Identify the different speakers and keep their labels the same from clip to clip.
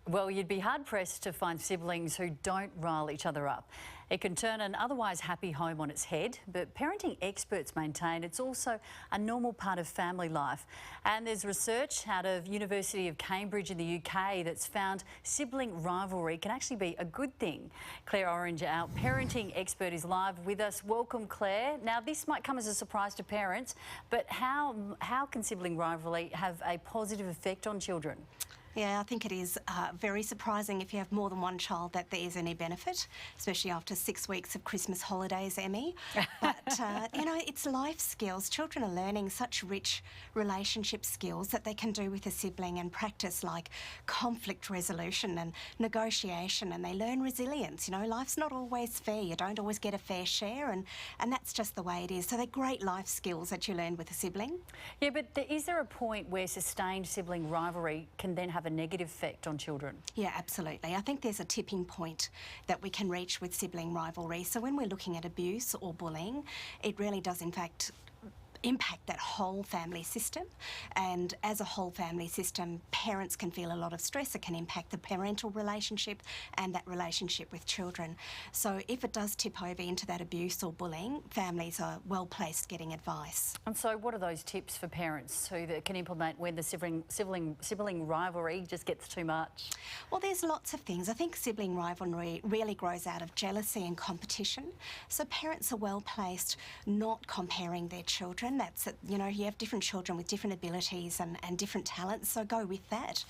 Speaker 1: Well, you'd be hard-pressed to find siblings who don't rile each other up. It can turn an otherwise happy home on its head, but parenting experts maintain it's also a normal part of family life. And there's research out of University of Cambridge in the UK that's found sibling rivalry can actually be a good thing. Claire Orange, our parenting expert, is live with us. Welcome, Claire. Now, this might come as a surprise to parents, but how can sibling rivalry have a positive effect on children?
Speaker 2: Yeah, I think it is very surprising if you have more than one child that there is any benefit, especially after 6 weeks of Christmas holidays, Emmy. But, you know, it's life skills. Children are learning such rich relationship skills that they can do with a sibling and practice like conflict resolution and negotiation, and they learn resilience. You know, life's not always fair. You don't always get a fair share, and that's just the way it is. So they're great life skills that you learn with a sibling.
Speaker 1: Yeah, but is there a point where sustained sibling rivalry can then have a negative effect on children?
Speaker 2: Yeah, absolutely. I think there's a tipping point that we can reach with sibling rivalry. So when we're looking at abuse or bullying, it really does in fact impact that whole family system, and as a whole family system, parents can feel a lot of stress. It can impact the parental relationship and that relationship with children. So if it does tip over into that abuse or bullying, families are well placed getting advice.
Speaker 1: And so what are those tips for parents who that can implement when the sibling rivalry just gets too much?
Speaker 2: Well, there's lots of things. I think sibling rivalry really grows out of jealousy and competition. So parents are well placed not comparing their children. That's, you know, you have different children with different abilities and different talents, so go with that.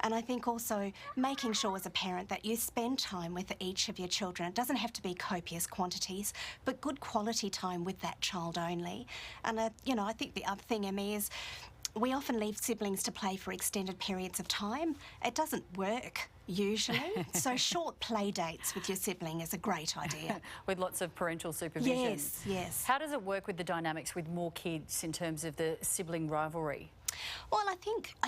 Speaker 2: And I think also making sure as a parent that you spend time with each of your children. It doesn't have to be copious quantities, but good quality time with that child only. And, you know, I think the other thing, Emmy, is we often leave siblings to play for extended periods of time. It doesn't work usually. So short play dates with your sibling is a great idea.
Speaker 1: With lots of parental supervision.
Speaker 2: Yes, yes.
Speaker 1: How does it work with the dynamics with more kids in terms of the sibling rivalry?
Speaker 2: Well, I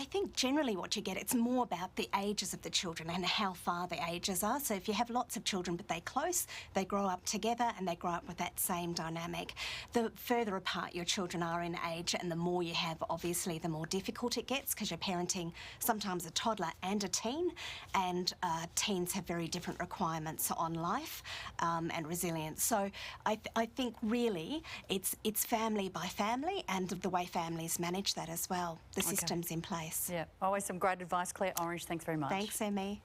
Speaker 2: think generally what you get, it's more about the ages of the children and how far the ages are. So if you have lots of children but they're close, they grow up together and they grow up with that same dynamic. The further apart your children are in age and the more you have, obviously, the more difficult it gets, because you're parenting sometimes a toddler and a teen, and teens have very different requirements on life and resilience. So I think really it's family by family and the way families manage that as well. The system's in place.
Speaker 1: Yeah, always some great advice, Claire Orange. Thanks very much.
Speaker 2: Thanks, Emmy.